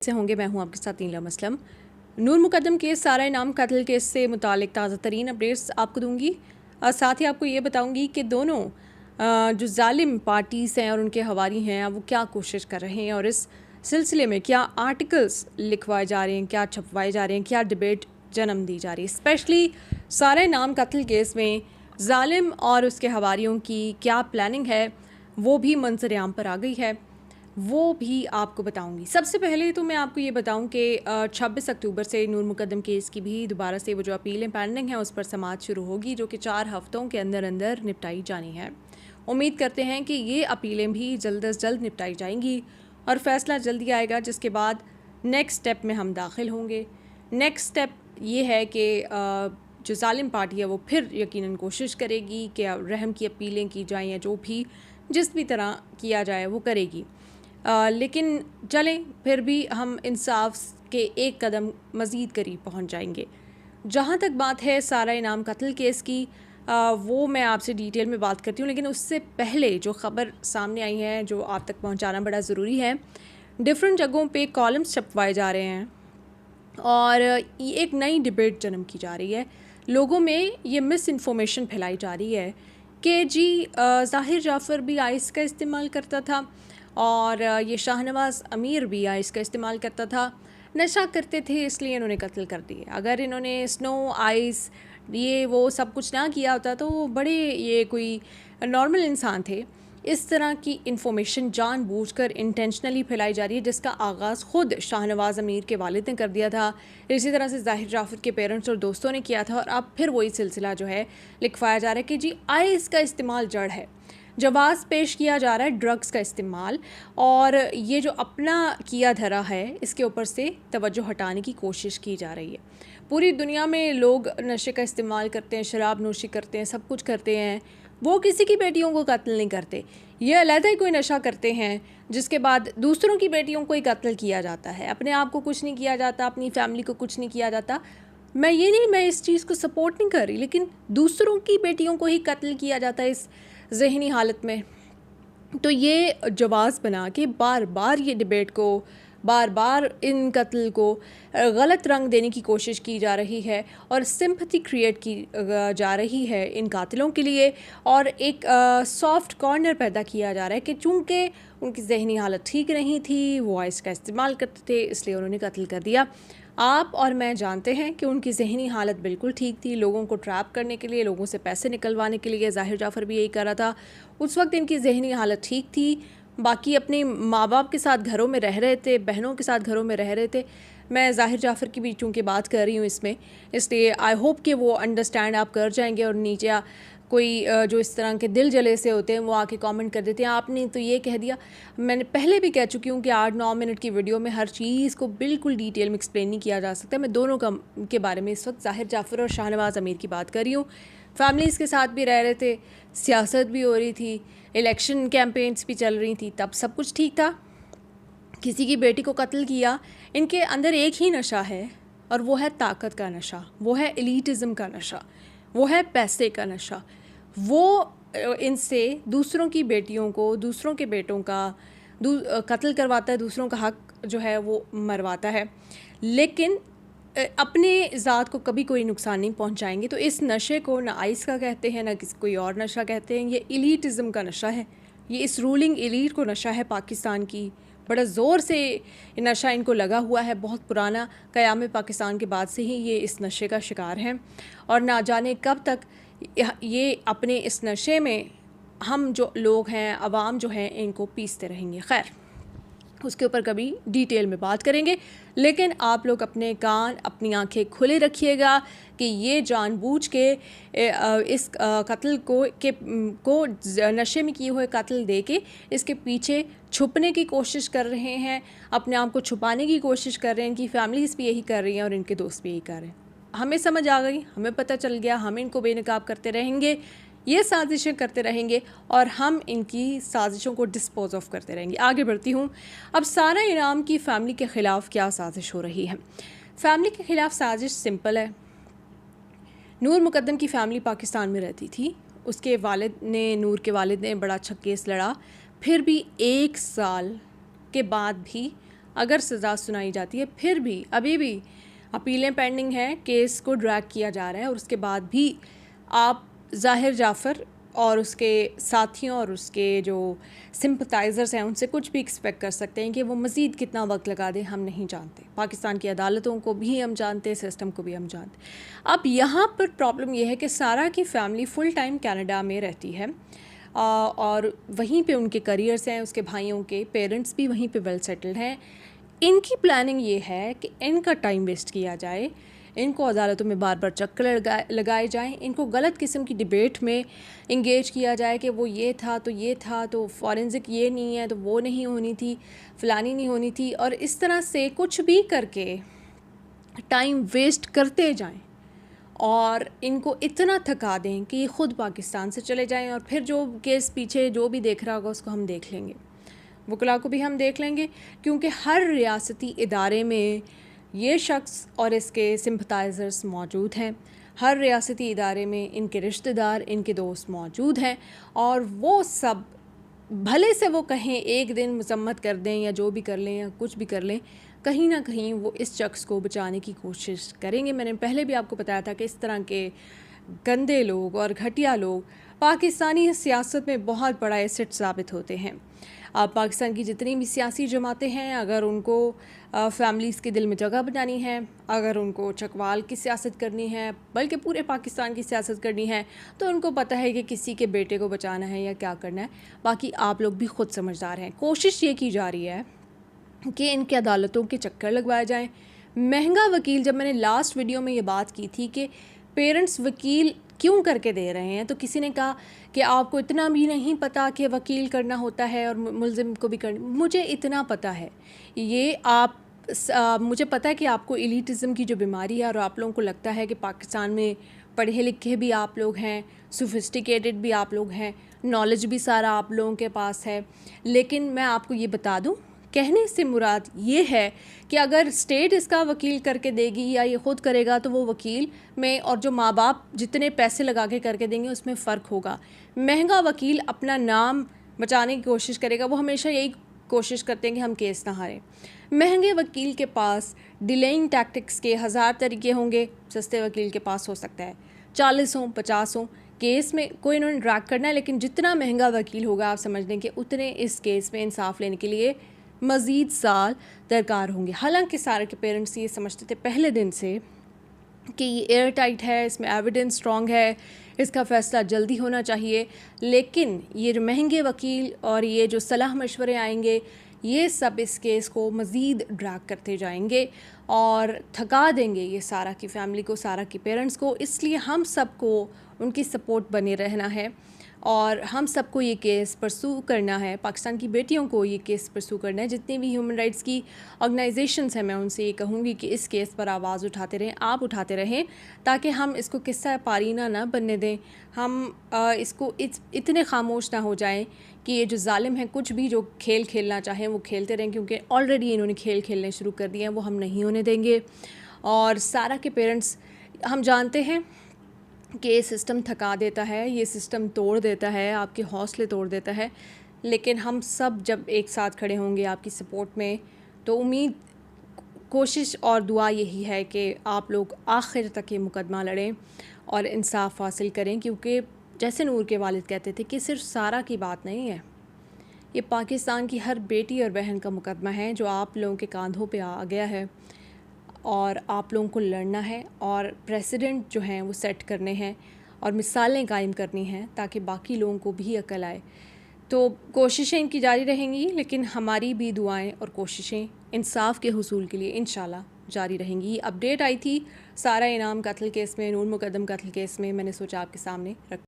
से होंगे। मैं हूं आपके साथ नीलम असलम। नूर मुकद्दम केस, सारा इनाम कत्ल केस से मुतालिक ताज़ा तरीन अपडेट्स आपको दूंगी। साथ ही आपको ये बताऊंगी कि दोनों जो जालिम पार्टीज़ हैं और उनके हवारी हैं वो क्या कोशिश कर रहे हैं और इस सिलसिले में क्या आर्टिकल्स लिखवाए जा रहे हैं, क्या छपवाए जा रहे हैं, क्या डिबेट जन्म दी जा रही है। स्पेशली सारा इनाम कत्ल केस में जालिम और उसके हवारियों की क्या प्लानिंग है वो भी मंजर आम पर आ गई है, वो भी आपको बताऊंगी। सबसे पहले तो मैं आपको ये बताऊं कि 26 अक्टूबर से नूर मुकद्दम केस की भी दोबारा से वो जो अपीलें पेंडिंग हैं उस पर समाअत शुरू होगी, जो कि 4 हफ्तों के अंदर अंदर निपटाई जानी है। उम्मीद करते हैं कि ये अपीलें भी जल्द अज जल्द निपटाई जाएंगी और फ़ैसला जल्दी आएगा, जिसके बाद नेक्स्ट स्टेप में हम दाखिल होंगे। नेक्स्ट स्टेप ये है कि जो जालिम पार्टी है वो फिर यकीनन कोशिश करेगी कि रहम की अपीलें की जाएँ या जो भी जिस भी तरह किया जाए वो करेगी। लेकिन चलें, फिर भी हम इंसाफ के एक कदम मज़ीद करीब पहुंच जाएंगे। जहां तक बात है सारा इनाम कत्ल केस की, वो मैं आपसे डिटेल में बात करती हूँ, लेकिन उससे पहले जो ख़बर सामने आई है जो आप तक पहुंचाना बड़ा ज़रूरी है। डिफरेंट जगहों पे कॉलम्स छपवाए जा रहे हैं और एक नई डिबेट जन्म की जा रही है। लोगों में ये मिस इन्फॉर्मेशन फैलाई जा रही है कि जी ज़ाहिर जाफ़र भी आइस का इस्तेमाल करता था और ये शाहनवाज़ अमीर भी आइस का इस्तेमाल करता था, नशा करते थे इसलिए इन्होंने कत्ल कर दिए। अगर इन्होंने स्नो आइस ये वो सब कुछ ना किया होता तो बड़े ये कोई नॉर्मल इंसान थे। इस तरह की इन्फॉर्मेशन जानबूझकर इंटेंशनली फैलाई जा रही है, जिसका आगाज़ ख़ुद शाहनवाज़ अमीर के वालिद ने कर दिया था। इसी तरह से ज़ाहिर जाफ़र के पेरेंट्स और दोस्तों ने किया था और अब फिर वही सिलसिला जो है लिखवाया जा रहा है कि जी आइस का इस्तेमाल जड़ है। जवाज़ पेश किया जा रहा है ड्रग्स का इस्तेमाल, और ये जो अपना किया धरा है इसके ऊपर से तवज्जो हटाने की कोशिश की जा रही है। पूरी दुनिया में लोग नशे का इस्तेमाल करते हैं, शराब नोशी करते हैं, सब कुछ करते हैं, वो किसी की बेटियों को कत्ल नहीं करते। ये अलग ही कोई नशा करते हैं जिसके बाद दूसरों की बेटियों को ही कत्ल किया जाता है। अपने आप को कुछ नहीं किया जाता, अपनी फैमिली को कुछ नहीं किया जाता। मैं इस चीज़ को सपोर्ट नहीं कर रही, लेकिन दूसरों की बेटियों को ही कत्ल किया जाता है इस ज़हनी हालत में। तो ये जवाज़ बना के बार बार ये डिबेट को, बार बार इन कत्ल को गलत रंग देने की कोशिश की जा रही है और सिंपैथी क्रिएट की जा रही है इन कातिलों के लिए, और एक सॉफ्ट कॉर्नर पैदा किया जा रहा है कि चूँकि उनकी ज़हनी हालत ठीक नहीं थी, वो आइस का इस्तेमाल करते थे इसलिए उन्होंने कत्ल कर दिया। आप और मैं जानते हैं कि उनकी ज़हनी हालत बिल्कुल ठीक थी। लोगों को ट्रैप करने के लिए, लोगों से पैसे निकलवाने के लिए ज़ाहिर जाफ़र भी यही कर रहा था। उस वक्त इनकी ज़हनी हालत ठीक थी। बाकी अपने माँ बाप के साथ घरों में रह रहे थे, बहनों के साथ घरों में रह रहे थे। मैं ज़ाहिर जाफ़र की भी चूँकि बात कर रही हूँ इसमें, इसलिए आई होप कि वो अंडरस्टैंड आप कर जाएंगे। और नीचे कोई जो इस तरह के दिल जले से होते हैं वो आके कमेंट कर देते हैं, आपने तो ये कह दिया। मैंने पहले भी कह चुकी हूँ कि 8-9 मिनट की वीडियो में हर चीज़ को बिल्कुल डिटेल में एक्सप्लेन नहीं किया जा सकता। मैं दोनों के बारे में इस वक्त ज़ाहिर जाफ़र और शाहनवाज़ अमीर की बात कर रही हूँ। फैमिलीज़ के साथ भी रह रहे थे, सियासत भी हो रही थी, इलेक्शन कैंपेन्स भी चल रही थी, तब सब कुछ ठीक था। किसी की बेटी को कत्ल किया। इनके अंदर एक ही नशा है और वो है ताकत का नशा, वो है एलिटिज़म का नशा, वो है पैसे का नशा। वो इनसे दूसरों की बेटियों को, दूसरों के बेटों का कत्ल करवाता है, दूसरों का हक जो है वो मरवाता है, लेकिन अपने ज़ात को कभी कोई नुकसान नहीं पहुंचाएंगे। तो इस नशे को ना आइस का कहते हैं, ना किसी कोई और नशा कहते हैं। ये एलिटिज़म का नशा है, ये इस रूलिंग एलीट को नशा है पाकिस्तान की। बड़ा ज़ोर से नशा इनको लगा हुआ है, बहुत पुराना, क़याम पाकिस्तान के बाद से ही ये इस नशे का शिकार हैं और ना जाने कब तक ये अपने इस नशे में हम जो लोग हैं, अवाम जो हैं, इनको पीसते रहेंगे। खैर, उसके ऊपर कभी डिटेल में बात करेंगे, लेकिन आप लोग अपने कान, अपनी आंखें खुले रखिएगा कि ये जानबूझ के इस कत्ल को नशे में किए हुए कत्ल दे के इसके पीछे छुपने की कोशिश कर रहे हैं, अपने आप को छुपाने की कोशिश कर रहे हैं। इनकी फैमिलीज़ भी यही कर रही हैं और इनके दोस्त भी यही कर रहे हैं। हमें समझ आ गई, हमें पता चल गया, हम इनको बेनकाब करते रहेंगे, ये साजिशें करते रहेंगे और हम इनकी साजिशों को डिस्पोज ऑफ करते रहेंगे। आगे बढ़ती हूँ। अब सारा इनाम की फ़ैमिली के ख़िलाफ़ क्या साजिश हो रही है? फ़ैमिली के ख़िलाफ़ साजिश सिंपल है। नूर मुकद्दम की फ़ैमिली पाकिस्तान में रहती थी। उसके वालिद ने, नूर के वालिद ने बड़ा अच्छा केस लड़ा, फिर भी 1 साल के बाद भी अगर सज़ा सुनाई जाती है, फिर भी अभी भी अपीलें पेंडिंग हैं, केस को ड्रैग किया जा रहा है और उसके बाद भी आप ज़ाहिर जाफ़र और उसके साथियों और उसके जो सिंपथाइज़र्स हैं उनसे कुछ भी एक्सपेक्ट कर सकते हैं कि वो मज़ीद कितना वक्त लगा दें, हम नहीं जानते। पाकिस्तान की अदालतों को भी हम जानते, सिस्टम को भी हम जानते। अब यहाँ पर प्रॉब्लम ये है कि सारा की फ़ैमिली फ़ुल टाइम कनाडा में रहती है और वहीं पे उनके करियर्स हैं, उसके भाइयों के पेरेंट्स भी वहीं पे वेल सेटल्ड हैं। इनकी प्लानिंग ये है कि इनका टाइम वेस्ट किया जाए, इनको अदालतों में बार बार चक्कर लगाए जाएं, इनको गलत किस्म की डिबेट में इंगेज किया जाए कि वो ये था तो फॉरेंसिक ये नहीं है तो वो नहीं होनी थी, फ़लानी नहीं होनी थी, और इस तरह से कुछ भी करके टाइम वेस्ट करते जाएं और इनको इतना थका दें कि ये ख़ुद पाकिस्तान से चले जाएं और फिर जो केस पीछे जो भी देख रहा होगा उसको हम देख लेंगे, वकला को भी हम देख लेंगे, क्योंकि हर रियासती इदारे में ये शख्स और इसके सिंपथाइज़र्स मौजूद हैं। हर रियासती इदारे में इनके रिश्तेदार, इनके दोस्त मौजूद हैं और वो सब भले से वो कहें एक दिन मजम्मत कर दें या जो भी कर लें या कुछ भी कर लें, कहीं ना कहीं वो इस शख्स को बचाने की कोशिश करेंगे। मैंने पहले भी आपको बताया था कि इस तरह के गंदे लोग और घटिया लोग पाकिस्तानी सियासत में बहुत बड़ा एसेट साबित होते हैं। पाकिस्तान की जितनी भी सियासी जमातें हैं, अगर उनको फैमिलीज़ के दिल में जगह बनानी है, अगर उनको चकवाल की सियासत करनी है, बल्कि पूरे पाकिस्तान की सियासत करनी है, तो उनको पता है कि किसी के बेटे को बचाना है या क्या करना है। बाकी आप लोग भी खुद समझदार हैं। कोशिश ये की जा रही है कि इनके अदालतों के चक्कर लगवाए जाएँ। महंगा वकील, जब मैंने लास्ट वीडियो में ये बात की थी कि पेरेंट्स वकील क्यों करके दे रहे हैं, तो किसी ने कहा कि आपको इतना भी नहीं पता कि वकील करना होता है और मुल्ज़िम को भी करना। मुझे इतना पता है, ये मुझे पता है कि आपको एलिटिज़म की जो बीमारी है और आप लोगों को लगता है कि पाकिस्तान में पढ़े लिखे भी आप लोग हैं, सोफिस्टिकेटेड भी आप लोग हैं, नॉलेज भी सारा आप लोगों के पास है। लेकिन मैं आपको ये बता दूँ, कहने से मुराद ये है कि अगर स्टेट इसका वकील करके देगी या ये ख़ुद करेगा तो वो वकील में और जो माँ बाप जितने पैसे लगा के करके देंगे उसमें फ़र्क होगा। महंगा वकील अपना नाम बचाने की कोशिश करेगा, वो हमेशा यही कोशिश करते हैं कि हम केस ना हारें। महंगे वकील के पास डिलेइंग टैक्टिक्स के 1000 तरीके होंगे, सस्ते वकील के पास हो सकता है 40 हों 50 हों। केस में कोई इन्होंने ड्रैग करना है, लेकिन जितना महंगा वकील होगा आप समझ लें कि उतने इस केस में इंसाफ लेने के लिए मज़ीद साल दरकार होंगे। हालांकि सारे के पेरेंट्स ये समझते थे पहले दिन से कि ये एयर टाइट है, इसमें एविडेंस स्ट्रॉन्ग है, इसका फ़ैसला जल्दी होना चाहिए, लेकिन ये जो महंगे वकील और ये जो सलाह मशवरे आएंगे, ये सब इस केस को मज़ीद ड्रैग करते जाएंगे और थका देंगे ये सारा की फ़ैमिली को, सारा की पेरेंट्स को। इसलिए हम सबको उनकी सपोर्ट बने रहना है और हम सबको ये केस परसू करना है। पाकिस्तान की बेटियों को ये केस परसू करना है। जितनी भी ह्यूमन राइट्स की ऑर्गेनाइजेशंस हैं, मैं उनसे ये कहूँगी कि इस केस पर आवाज़ उठाते रहें, आप उठाते रहें, ताकि हम इसको किस्सा पारीना ना बनने दें। हम इसको इतने खामोश ना हो जाएं कि ये जो जालिम हैं कुछ भी जो खेल खेलना चाहें वो खेलते रहें, क्योंकि ऑलरेडी इन्होंने खेल खेलने शुरू कर दिए हैं, वो हम नहीं होने देंगे। और सारा के पेरेंट्स, हम जानते हैं कि ये सिस्टम थका देता है, ये सिस्टम तोड़ देता है, आपके हौसले तोड़ देता है, लेकिन हम सब जब एक साथ खड़े होंगे आपकी सपोर्ट में, तो उम्मीद, कोशिश और दुआ यही है कि आप लोग आखिर तक ये मुकदमा लड़ें और इंसाफ हासिल करें, क्योंकि जैसे नूर के वालिद कहते थे कि सिर्फ सारा की बात नहीं है, ये पाकिस्तान की हर बेटी और बहन का मुकदमा है जो आप लोगों के कांधों पे आ गया है और आप लोगों को लड़ना है और प्रेसिडेंट जो हैं वो सेट करने हैं और मिसालें कायम करनी हैं ताकि बाकी लोगों को भी अकल आए। तो कोशिशें इनकी जारी रहेंगी, लेकिन हमारी भी दुआएं और कोशिशें इंसाफ के हुसूल के लिए इंशाल्लाह जारी रहेंगी। अपडेट आई थी सारा इनाम कत्ल केस में, नूर मुकद्दम कत्ल केस में, मैंने सोचा आपके सामने रख